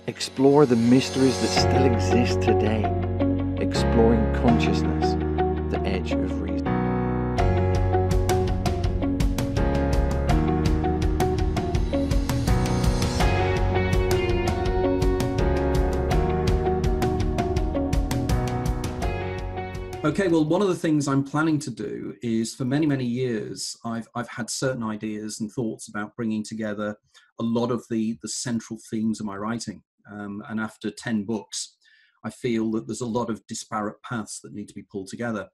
Explore the mysteries that still exist today. Exploring consciousness, the edge of reason. Okay, well, one of the things I'm planning to do is, for many, many years, I've had certain ideas and thoughts about bringing together a lot of the central themes of my writing. And after 10 books, I feel that there's a lot of disparate paths that need to be pulled together.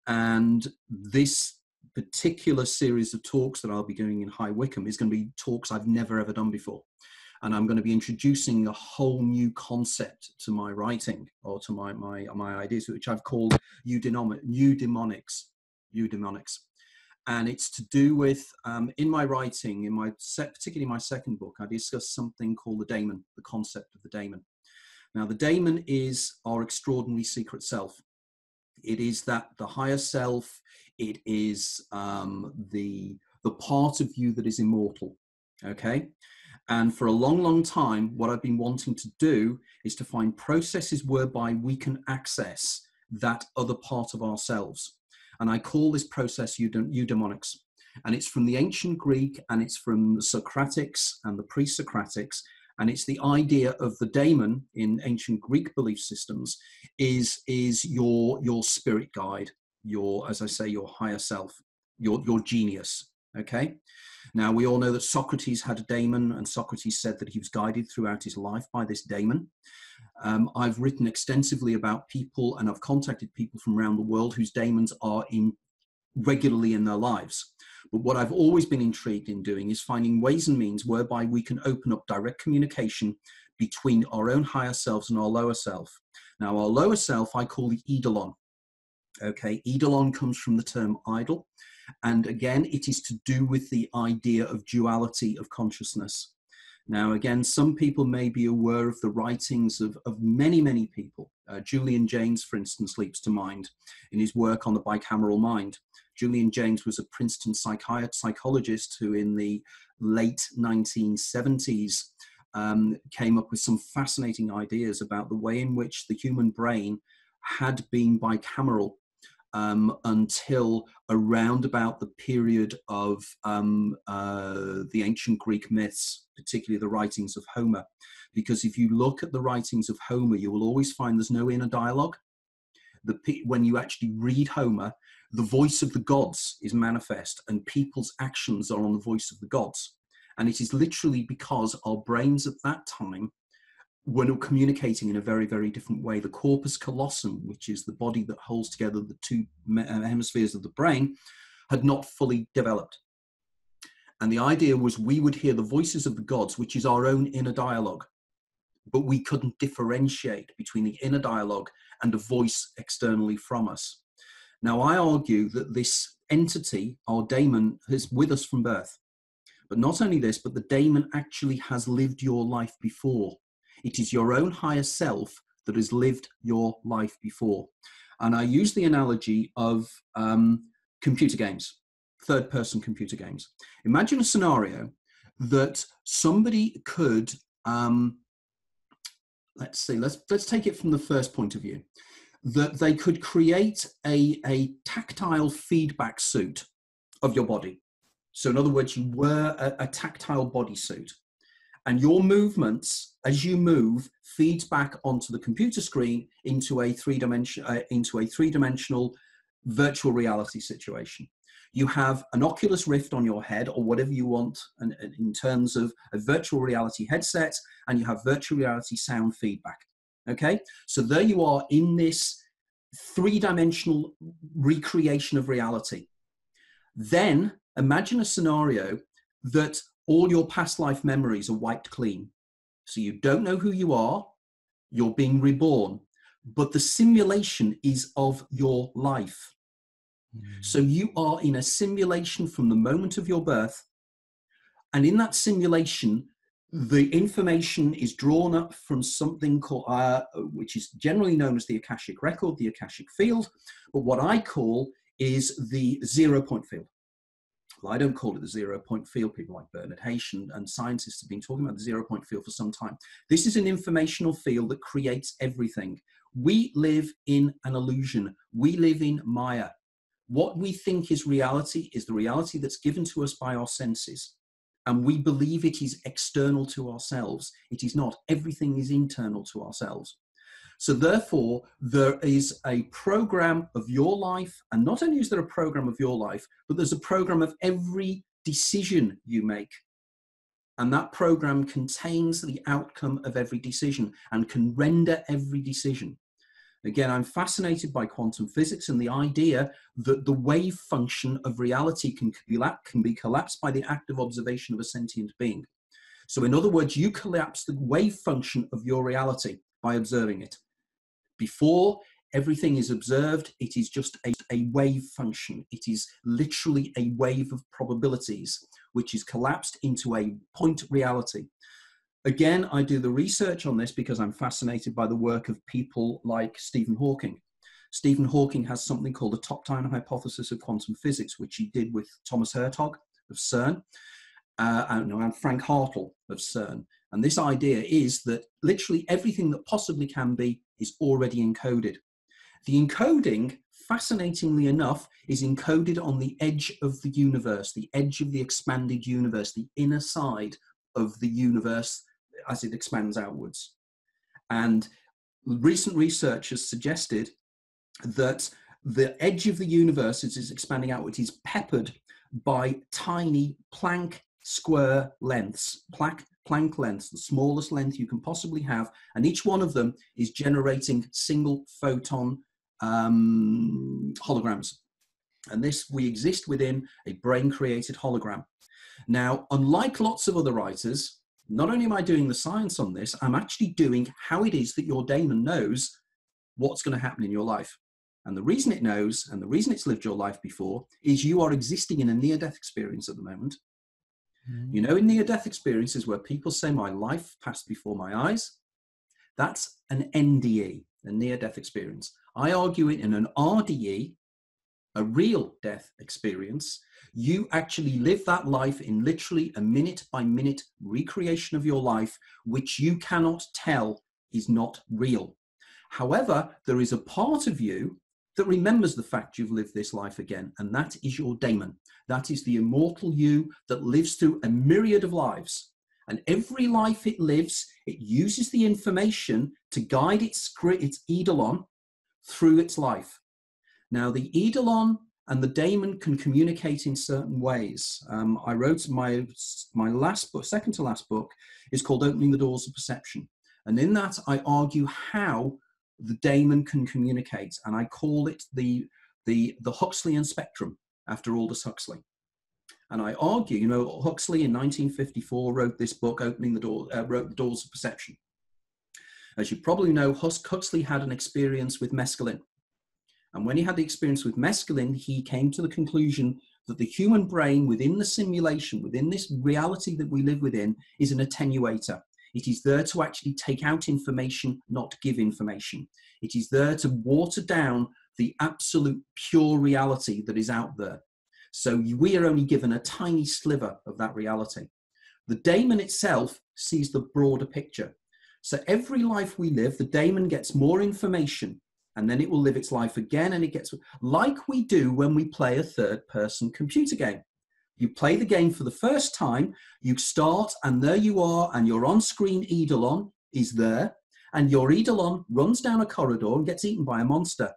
And this particular series of talks that I'll be doing in High Wycombe is going to be talks I've never, ever done before. And I'm going to be introducing a whole new concept to my writing, or to my ideas, which I've called eudaimonics. And it's to do with, in my writing, particularly my second book, I discuss something called the daemon, the concept of the daemon. Now, the daemon is our extraordinary secret self. It is the higher self. It is the part of you that is immortal. Okay. And for a long, long time, what I've been wanting to do is to find processes whereby we can access that other part of ourselves. And I call this process eudaimonics. And it's from the ancient Greek, and it's from the Socratics and the pre-Socratics. And it's the idea of the daemon in ancient Greek belief systems is your spirit guide, as I say, your higher self, your genius. Okay. Now, we all know that Socrates had a daemon, and Socrates said that he was guided throughout his life by this daemon. I've written extensively about people, and I've contacted people from around the world whose daemons are regularly in their lives. But what I've always been intrigued in doing is finding ways and means whereby we can open up direct communication between our own higher selves and our lower self. Now, our lower self, I call the eidolon. Okay, eidolon comes from the term idol. And again, it is to do with the idea of duality of consciousness. Now, again, some people may be aware of the writings of many, many people. Julian Jaynes, for instance, leaps to mind in his work on the bicameral mind. Julian Jaynes was a Princeton psychologist who in the late 1970s came up with some fascinating ideas about the way in which the human brain had been bicameral until around about the period of the ancient Greek myths, particularly the writings of Homer. Because if you look at the writings of Homer, you will always find there's no inner dialogue. When you actually read Homer, the voice of the gods is manifest, and people's actions are on the voice of the gods. And it is literally because our brains at that time were communicating in a very, very different way. The corpus callosum, which is the body that holds together the two hemispheres of the brain, had not fully developed. And the idea was we would hear the voices of the gods, which is our own inner dialogue, but we couldn't differentiate between the inner dialogue and a voice externally from us. Now, I argue that this entity, our daemon, is with us from birth. But not only this, but the daemon actually has lived your life before. It is your own higher self that has lived your life before. And I use the analogy of computer games, third-person computer games. Imagine a scenario that somebody could, let's take it from the first point of view, that they could create a tactile feedback suit of your body. So in other words, you wear a tactile bodysuit, and your movements as you move feeds back onto the computer screen into a three-dimensional virtual reality situation. You have an Oculus Rift on your head, or whatever you want in terms of a virtual reality headset, and you have virtual reality sound feedback. Okay, so there you are in this three-dimensional recreation of reality. Then imagine a scenario that all your past life memories are wiped clean. So you don't know who you are, you're being reborn, but the simulation is of your life. So you are in a simulation from the moment of your birth, and in that simulation, the information is drawn up from something called, which is generally known as the Akashic record, the Akashic field, but what I call is the 0 point field. well, I don't call it the 0 point field. People like Bernard Hayes and scientists have been talking about the 0 point field for some time. This is an informational field that creates everything. We live in an illusion. We live in Maya. What we think is reality is the reality that's given to us by our senses. And we believe it is external to ourselves. It is not. Everything is internal to ourselves. So therefore, there is a program of your life, and not only is there a program of your life, but there's a program of every decision you make. And that program contains the outcome of every decision and can render every decision. Again, I'm fascinated by quantum physics and the idea that the wave function of reality can be collapsed by the act of observation of a sentient being. So in other words, you collapse the wave function of your reality by observing it. Before everything is observed, it is just a wave function. It is literally a wave of probabilities, which is collapsed into a point reality. Again, I do the research on this because I'm fascinated by the work of people like Stephen Hawking. Stephen Hawking has something called the top-down hypothesis of quantum physics, which he did with Thomas Hertog of CERN, and Frank Hartle of CERN. And this idea is that literally everything that possibly can be is already encoded. The encoding, fascinatingly enough, is encoded on the edge of the universe, the edge of the expanded universe, the inner side of the universe as it expands outwards. And recent research has suggested that the edge of the universe as it's expanding outwards is peppered by tiny Planck square lengths, Planck lengths, the smallest length you can possibly have, and each one of them is generating single photon holograms. And this, we exist within a brain-created hologram. Now, unlike lots of other writers, not only am I doing the science on this, I'm actually doing how it is that your daemon knows what's going to happen in your life. And the reason it knows, and the reason it's lived your life before, is you are existing in a near-death experience at the moment. You know, in near-death experiences where people say, my life passed before my eyes, that's an NDE, a near-death experience. I argue it in an RDE, a real death experience. You actually live that life in literally a minute-by-minute recreation of your life, which you cannot tell is not real. However, there is a part of you that remembers the fact you've lived this life again, and that is your daemon. That is the immortal you that lives through a myriad of lives. And every life it lives, it uses the information to guide its eidolon through its life. Now, the eidolon and the daemon can communicate in certain ways. I wrote my last book, second to last book, is called Opening the Doors of Perception. And in that, I argue how the daemon can communicate, and I call it the Huxleyan spectrum, after Aldous Huxley. And I argue, you know, Huxley in 1954 wrote this book, wrote The Doors of Perception. As you probably know, Huxley had an experience with mescaline. And when he had the experience with mescaline, he came to the conclusion that the human brain within the simulation, within this reality that we live within, is an attenuator. It is there to actually take out information, not give information. It is there to water down the absolute pure reality that is out there. So we are only given a tiny sliver of that reality. The daemon itself sees the broader picture. So every life we live, the daemon gets more information, and then it will live its life again, and it gets like we do when we play a third-person computer game. You play the game for the first time, you start, and there you are, and your on-screen eidolon is there, and your eidolon runs down a corridor and gets eaten by a monster.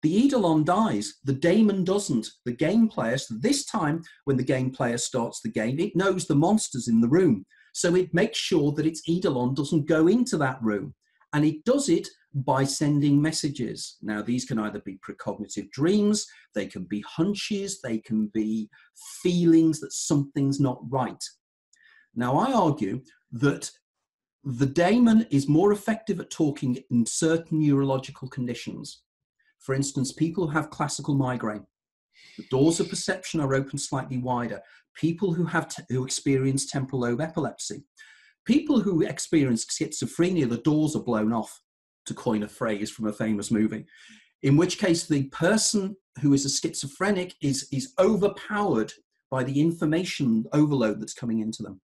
The eidolon dies, the daemon doesn't. The game player, so this time when the game player starts the game, it knows the monster's in the room. So it makes sure that its eidolon doesn't go into that room. And it does it by sending messages. Now, these can either be precognitive dreams, they can be hunches, they can be feelings that something's not right. Now, I argue that the daemon is more effective at talking in certain neurological conditions. For instance, people who have classical migraine, the doors of perception are open slightly wider. People who experience temporal lobe epilepsy, people who experience schizophrenia, the doors are blown off, to coin a phrase from a famous movie. In which case, the person who is a schizophrenic is overpowered by the information overload that's coming into them.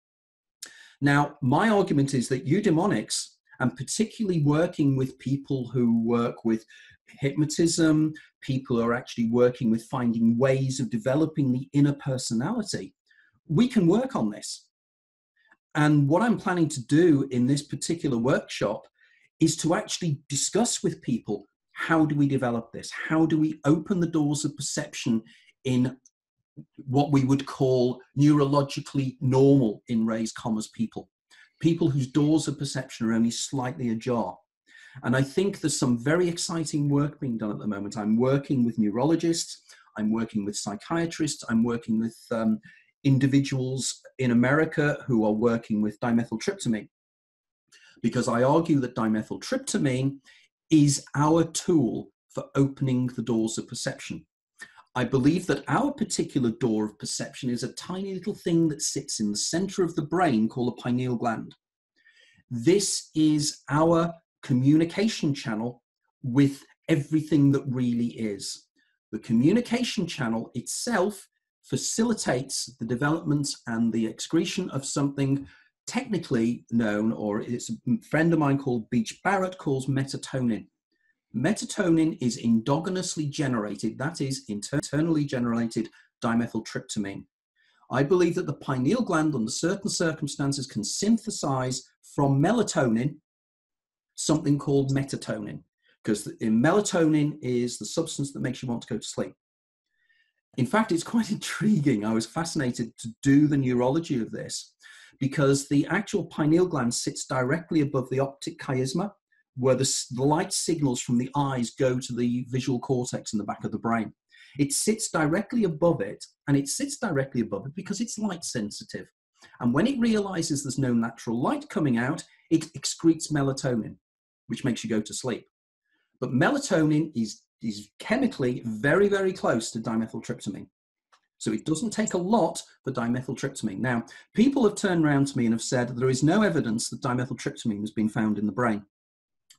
Now, my argument is that eudaimonics, and particularly working with people who work with hypnotism, people who are actually working with finding ways of developing the inner personality, we can work on this. And what I'm planning to do in this particular workshop is to actually discuss with people, how do we develop this? How do we open the doors of perception in what we would call neurologically normal, in raised commas, people whose doors of perception are only slightly ajar. And I think there's some very exciting work being done at the moment. I'm working with neurologists, I'm working with psychiatrists, I'm working with individuals in America who are working with dimethyltryptamine, because I argue that dimethyltryptamine is our tool for opening the doors of perception. I believe that our particular door of perception is a tiny little thing that sits in the center of the brain called the pineal gland. This is our communication channel with everything that really is. The communication channel itself facilitates the development and the excretion of something technically known, or it's a friend of mine called Beach Barrett calls metatonin. Metatonin is endogenously generated, that is internally generated dimethyltryptamine. I believe that the pineal gland under certain circumstances can synthesize from melatonin something called metatonin, because melatonin is the substance that makes you want to go to sleep. In fact, it's quite intriguing. I was fascinated to do the neurology of this, because the actual pineal gland sits directly above the optic chiasma, where the light signals from the eyes go to the visual cortex in the back of the brain. It sits directly above it, and it sits directly above it because it's light sensitive. And when it realizes there's no natural light coming out, it excretes melatonin, which makes you go to sleep. But melatonin is chemically very, very close to dimethyltryptamine. So it doesn't take a lot for dimethyltryptamine. Now, people have turned around to me and have said there is no evidence that dimethyltryptamine has been found in the brain.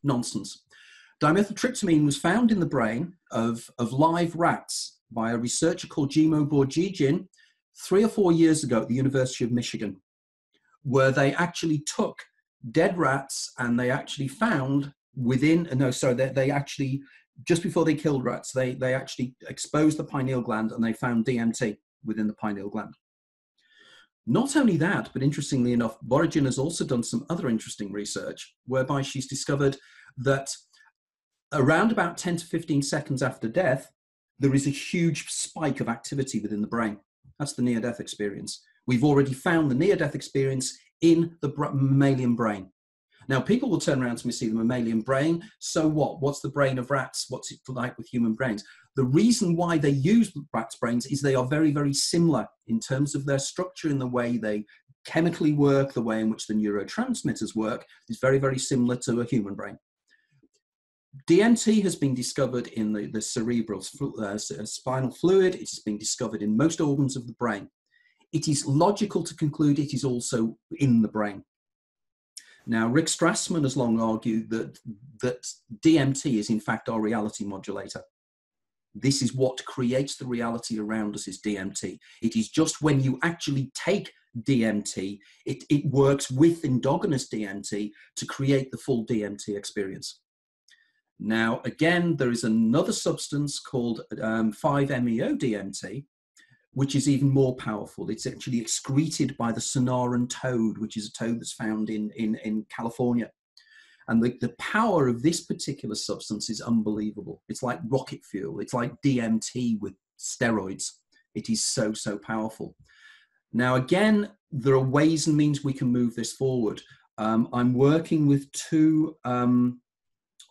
Nonsense. Dimethyltryptamine was found in the brain of live rats by a researcher called Jimo Borgigin 3 or 4 years ago at the University of Michigan, where they actually took dead rats and they actually found they actually, just before they killed rats, they actually exposed the pineal gland and they found DMT within the pineal gland. Not only that, but interestingly enough, Borgigin has also done some other interesting research whereby she's discovered that around about 10 to 15 seconds after death, there is a huge spike of activity within the brain. That's the near-death experience. We've already found the near-death experience in the mammalian brain. Now, people will turn around to me and see the mammalian brain. So what? What's the brain of rats? What's it like with human brains? The reason why they use rats' brains is they are very, very similar in terms of their structure, in the way they chemically work, the way in which the neurotransmitters work is very, very similar to a human brain. DMT has been discovered in the cerebral spinal fluid. It's been discovered in most organs of the brain. It is logical to conclude it is also in the brain. Now, Rick Strassman has long argued that DMT is in fact our reality modulator. This is what creates the reality around us, is DMT. It is just when you actually take DMT, it works with endogenous DMT to create the full DMT experience. Now, again, there is another substance called 5-MeO-DMT, which is even more powerful. It's actually excreted by the Sonoran toad, which is a toad that's found in California. And the power of this particular substance is unbelievable. It's like rocket fuel. It's like DMT with steroids. It is so, so powerful. Now, again, there are ways and means we can move this forward. I'm working with two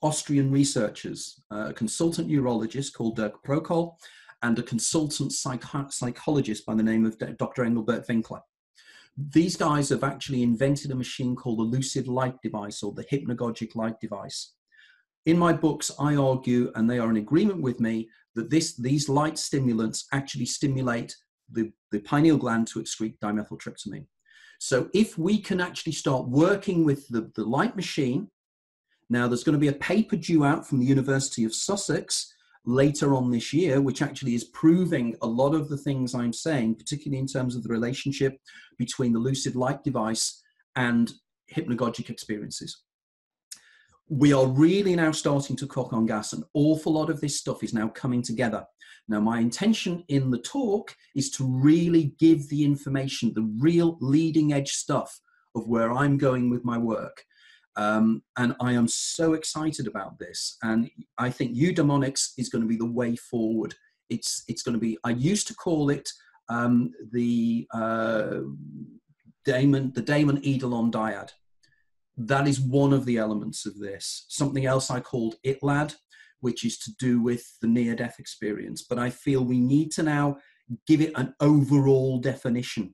Austrian researchers, a consultant neurologist called Dirk Prokol, and a consultant psychologist by the name of Dr. Engelbert Winkler. These guys have actually invented a machine called the lucid light device, or the hypnagogic light device. In my books, I argue, and they are in agreement with me, that these light stimulants actually stimulate the pineal gland to excrete dimethyltryptamine. So if we can actually start working with the light machine, now there's going to be a paper due out from the University of Sussex later on this year, which actually is proving a lot of the things I'm saying, particularly in terms of the relationship between the lucid light device and hypnagogic experiences. We are really now starting to cock on gas. An awful lot of this stuff is now coming together. Now, my intention in the talk is to really give the information, the real leading edge stuff of where I'm going with my work. And I am so excited about this. And I think eudaimonics is going to be the way forward. It's going to be, I used to call it the daemon eidolon dyad. That is one of the elements of this. Something else I called itlad, which is to do with the near-death experience. But I feel we need to now give it an overall definition.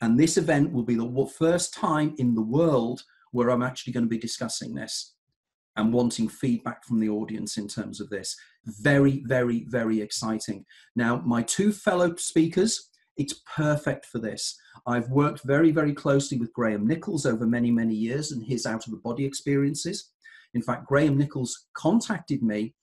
And this event will be the first time in the world where I'm actually going to be discussing this and wanting feedback from the audience in terms of this. Very, very, very exciting. Now, my two fellow speakers, it's perfect for this. I've worked very, very closely with Graham Nichols over many, many years and his out-of-the-body experiences. In fact, Graham Nichols contacted me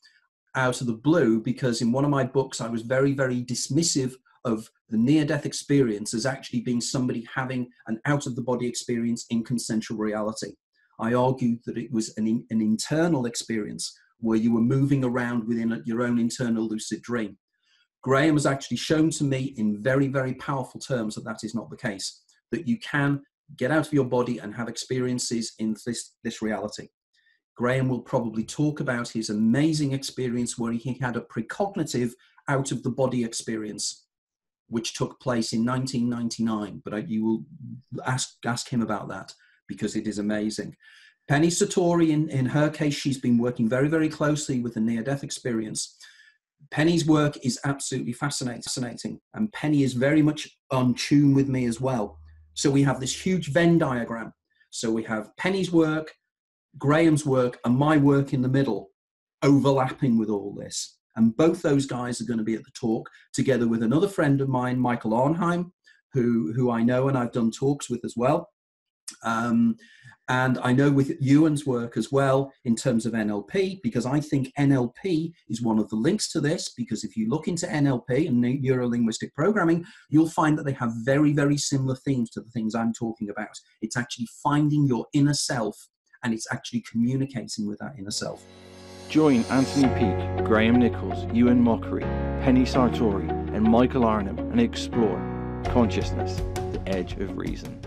out of the blue because in one of my books, I was very, very dismissive of the near-death experience as actually being somebody having an out-of-the-body experience in consensual reality. I argued that it was an internal experience where you were moving around within your own internal lucid dream. Graham has actually shown to me in very, very powerful terms that that is not the case, that you can get out of your body and have experiences in this reality. Graham will probably talk about his amazing experience where he had a precognitive out-of-the-body experience, which took place in 1999, but you will ask him about that because it is amazing. Penny Satori, in her case, she's been working very, very closely with the near-death experience. Penny's work is absolutely fascinating, and Penny is very much on tune with me as well. So we have this huge Venn diagram. So we have Penny's work, Graham's work, and my work in the middle, overlapping with all this. And both those guys are going to be at the talk, together with another friend of mine, Michael Arnheim, who I know and I've done talks with as well. And I know with Ewan's work as well in terms of NLP, because I think NLP is one of the links to this, because if you look into NLP and neuro-linguistic programming, you'll find that they have very, very similar themes to the things I'm talking about. It's actually finding your inner self, and it's actually communicating with that inner self. Join Anthony Peake, Graham Nichols, Ewan Mockery, Penny Sartori, and Michael Arnhem and explore consciousness, the edge of reason.